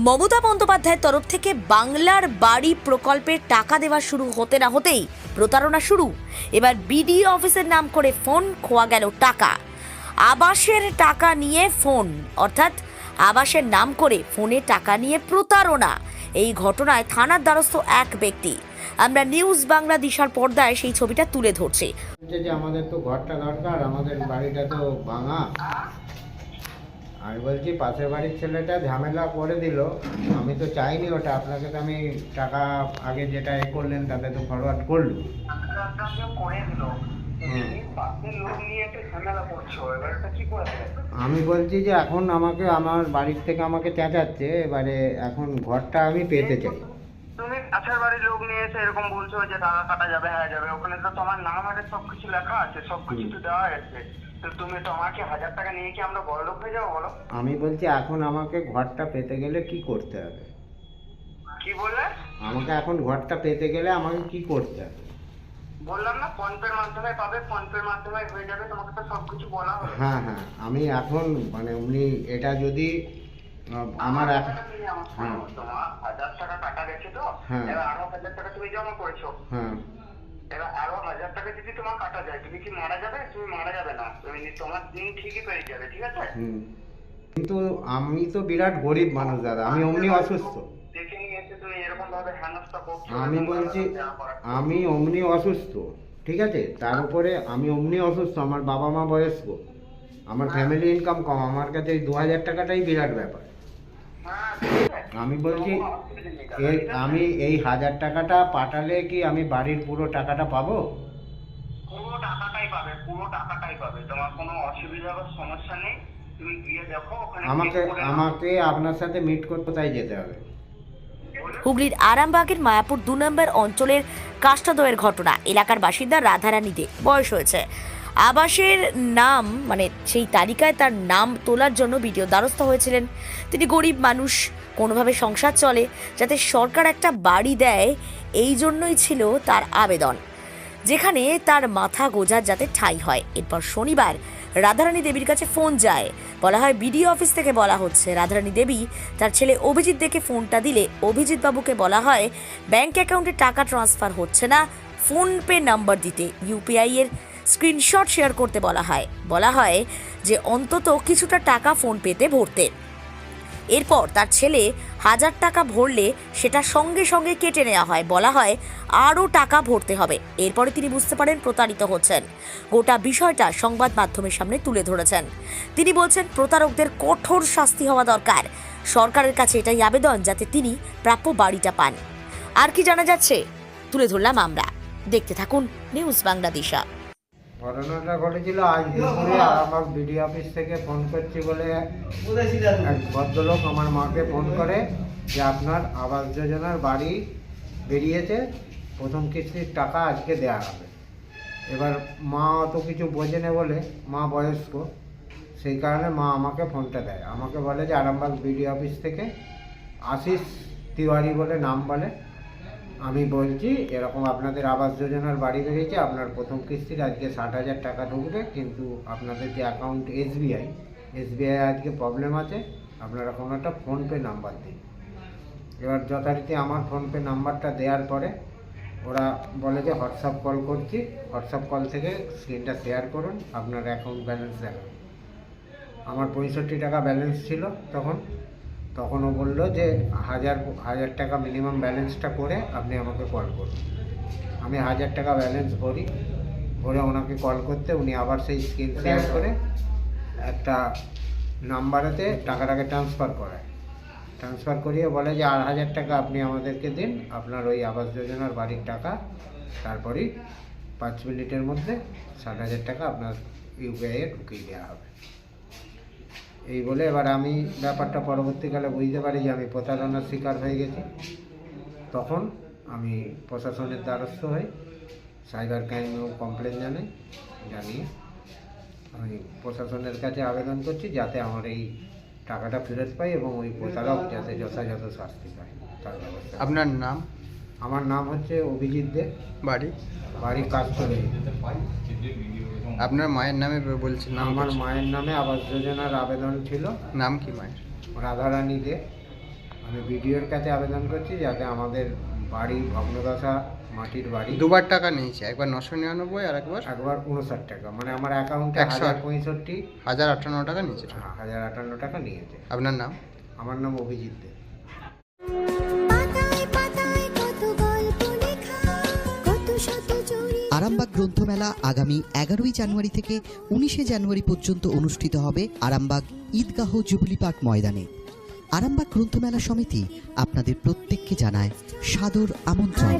মমতা বন্দ্যোপাধ্যায়ের তরফ থেকে বাংলার বাড়ি প্রকল্পের টাকা দেওয়া শুরু হতে না হতেই প্রতারণা শুরু। এবার বিডিও অফিসের নাম করে ফোন, খোয়া গেল টাকা। আবাসের টাকা নিয়ে ফোন, অর্থাৎ আবাসের নাম করে ফোনে টাকা নিয়ে প্রতারণা। এই ঘটনায় থানার দ্বারস্থ এক ব্যক্তি। আমরা নিউজ বাংলা দিশার পর্দায় সেই ছবিটা তুলে ধরছি। যে আমাদের তো ঘরটা দরকার, আমাদের বাড়িটা তো ভাঙা। আমি বলছি পাশের বাড়ির ছেলেটা ঝামেলা করে দিল, আমি তো চাইনি ওটা। আপনাকে তো আমি টাকা আগে যেটা করলেন তাতে তো ফরওয়ার্ড করলো। আমি বলছি যে এখন আমাকে আমার বাড়ির থেকে আমাকে চেঁচাচ্ছে, এবারে এখন ঘরটা আমি পেতে চাই। তুমি পাশের বাড়ির লোক নিয়ে এসে এরকম বলছো যে টাকা কাটা যাবে, হ্যাঁ যাবে, ওখানে তো তোমার নাম আর সবকিছু লেখা আছে, সবকিছু তো দেওয়া আছে। তো তুমি তোমাকে 1000 টাকা নিয়ে কি আমরা বড় লোক হয়ে যাবো বলো? আমি বলছি এখন আমাকে ঘরটা পেতে গেলে কি করতে হবে? কি বললে? আমাকে এখন ঘরটা পেতে গেলে আমাকে কি করতে হবে? বললাম না ফোন পের মাধ্যমে পাবে, ফোন পের মাধ্যমে হয়ে যাবে, তোমাকে তো সবকিছু বলা হলো। হ্যাঁ হ্যাঁ, আমি এখন মানে উনি এটা যদি আমার হ্যাঁ তোমার 1000 টাকা কাটা গেছে তো, এবার আরো 1000 টাকা তুমি জমা করেছো। হ্যাঁ, এবার আরো 1000 টাকা যদি তোমার কাটা যায়, তুমি কি মারা যাবে? তুমি মারা যাবে না, তুমি তোমার দিন ঠিকই পেয়ে যাবে, ঠিক আছে? কিন্তু আমি তো বিরাট গরিব মানুষ দাদা, আমি অমনি অসুস্থ। দেখে নিয়েছে তুমি এরকম ভাবে হেনস্থা করছো। আমি বলছি আমি অমনি অসুস্থ, ঠিক আছে? তার উপরে আমি অমনি অসুস্থ, আমার বাবা মা বয়স্ক, আমার ফ্যামিলি ইনকাম কম, আমার কাছে এই 2000 টাকাটাই বিরাট ব্যাপার। আমি বলছি আমি এই 1000 টাকাটা পাঠালে কি আমি বাড়ির পুরো টাকাটা পাবো? পুরো টাকাটাই পাবে, পুরো টাকাটাই পাবে, তোমার কোনো অসুবিধা বা সমস্যা নেই। তুমি গিয়ে দেখো ওখানে। আমাকে আপনার সাথে মিট করতে কোথায় যেতে হবে? হুগলির আরামবাগের মায়াপুর 2 নম্বর অঞ্চলের কাষ্টাদয়ের ঘটনা। এলাকার বাসিন্দা রাধারানী দে, বয়স হয়েছে। আবাসের নাম মানে সেই তালিকায় তার নাম তোলার জন্য বিডিও দ্বারস্থ হয়েছিলেন। তিনি গরিব মানুষ, কোনোভাবে সংসার চলে, যাতে সরকার একটা বাড়ি দেয়, এই জন্যই ছিল তার আবেদন, যেখানে তার মাথা গোজার যাতে ঠাঁই হয়। এরপর শনিবার রাধারানী দেবীর কাছে ফোন যায়। বলা হয় বিডিও অফিস থেকে বলা হচ্ছে রাধারানী দেবী তার ছেলে অভিজিৎ দেখে ফোনটা দিলে অভিজিৎ বাবুকে বলা হয় ব্যাংক অ্যাকাউন্টে টাকা ট্রান্সফার হচ্ছে না, ফোনপে নাম্বার দিতে, ইউপিআই এর স্ক্রিনশট শেয়ার করতে বলা হয় যে অন্তত কিছুটা টাকা ফোনপেতে ভরতে। এরপর তার ছেলে 1000 টাকা ভরলে সেটা সঙ্গে সঙ্গে কেটে নেওয়া হয়। বলা হয় আরও টাকা ভরতে হবে। এরপরে তিনি বুঝতে পারেন প্রতারিত হচ্ছেন। গোটা বিষয়টা সংবাদ মাধ্যমের সামনে তুলে ধরেছেন। তিনি বলছেন প্রতারকদের কঠোর শাস্তি হওয়া দরকার। সরকারের কাছে এটাই আবেদন, যাতে তিনি প্রাপ্য বাড়িটা পান। আর কি জানা যাচ্ছে তুলে ধরলাম আমরা। দেখতে থাকুন নিউজ বাংলা দিশা। ঘটনাটা ঘটেছিল আজ দুপুরে। আমার বিডিও অফিস থেকে ফোন করছি বলে এক ভদ্রলোক আমার মাকে ফোন করে যে আপনার আবাস যোজনার বাড়ি বেরিয়েছে, প্রথম কিস্তির টাকা আজকে দেওয়া হবে। এবার মা অত কিছু বোঝেনে বলে, মা বয়স্ক, সেই কারণে মা আমাকে ফোনটা দেয়। আমাকে বলে যে আরামবাগ বিডিও অফিস থেকে আশিস তিওয়ারি বলে নাম বলে, আমি বলছি এরকম আপনাদের আবাস যোজনার বাড়ি বেরিয়েছে, আপনার প্রথম কিস্তির আজকে 60,000 টাকা ঢুকবে, কিন্তু আপনাদের যে অ্যাকাউন্ট এসবিআই আজকে প্রবলেম আছে, আপনারা কোনো একটা ফোনপে নাম্বার দিন। এবার যথারীতি আমার ফোনপে নাম্বারটা দেওয়ার পরে ওরা বলে যে হোয়াটসঅ্যাপ কল করছি, হোয়াটসঅ্যাপ কল থেকে স্ক্রিনটা শেয়ার করুন, আপনার অ্যাকাউন্ট ব্যালেন্স দেখান। আমার 65 টাকা ব্যালেন্স ছিল তখন ও বললো যে 1000 টাকা মিনিমাম ব্যালেন্সটা করে আপনি আমাকে কল করুন। আমি 1000 টাকা ব্যালেন্স ভরে ওনাকে কল করতে উনি আবার সেই স্ক্রিন শেয়ার করে একটা নাম্বারেতে টাকাটাকে ট্রান্সফার করিয়ে বলে যে 1000 টাকা আপনি আমাদেরকে দিন, আপনার ওই আবাস যোজনার বাড়ির টাকা, তারপরেই 5 মিনিটের মধ্যে 60,000 টাকা আপনার ইউপিআইয়ে ঢুকিয়ে দেওয়া হবে। এই বলে এবার আমি ব্যাপারটা পরবর্তীকালে বুঝতে পারি যে আমি প্রতারণার শিকার হয়ে গেছি। তখন আমি প্রশাসনের দ্বারস্থ হই, সাইবার ক্রাইমেও কমপ্লেন জানিয়ে আমি প্রশাসনের কাছে আবেদন করছি যাতে আমার এই টাকাটা ফেরত পাই এবং ওই প্রতারক যাতে যথাযথ শাস্তি পায় তার ব্যবস্থা। আপনার নাম? আমার নাম হচ্ছে অভিজিৎ দে, বাড়ি কাজতলী। আপনার মায়ের নামে বলছেন? আমার মায়ের নামে আবাস যোজনার আবেদন ছিল। নাম কি মায়ের? রাধারানী দে। আমি বিডিওর কাছে আবেদন করছি যাতে আমাদের বাড়ি ভগ্নদশা মাটির বাড়ি দুবার টাকা নিয়েছে, একবার 999 আর একবার একবার 59 টাকা, মানে আমার অ্যাকাউন্টে 165 1058 টাকা নিয়েছে। 1058 টাকা নিয়েছে। আপনার নাম? আমার নাম অভিজিৎ দে। আরামবাগ গ্রন্থমেলা আগামী 11ই জানুয়ারি থেকে 19শে জানুয়ারি পর্যন্ত অনুষ্ঠিত হবে আরামবাগ ঈদগাহ জুবিলি পার্ক ময়দানে। আরামবাগ গ্রন্থমেলা সমিতি আপনাদের প্রত্যেককে জানায় সাদর আমন্ত্রণ।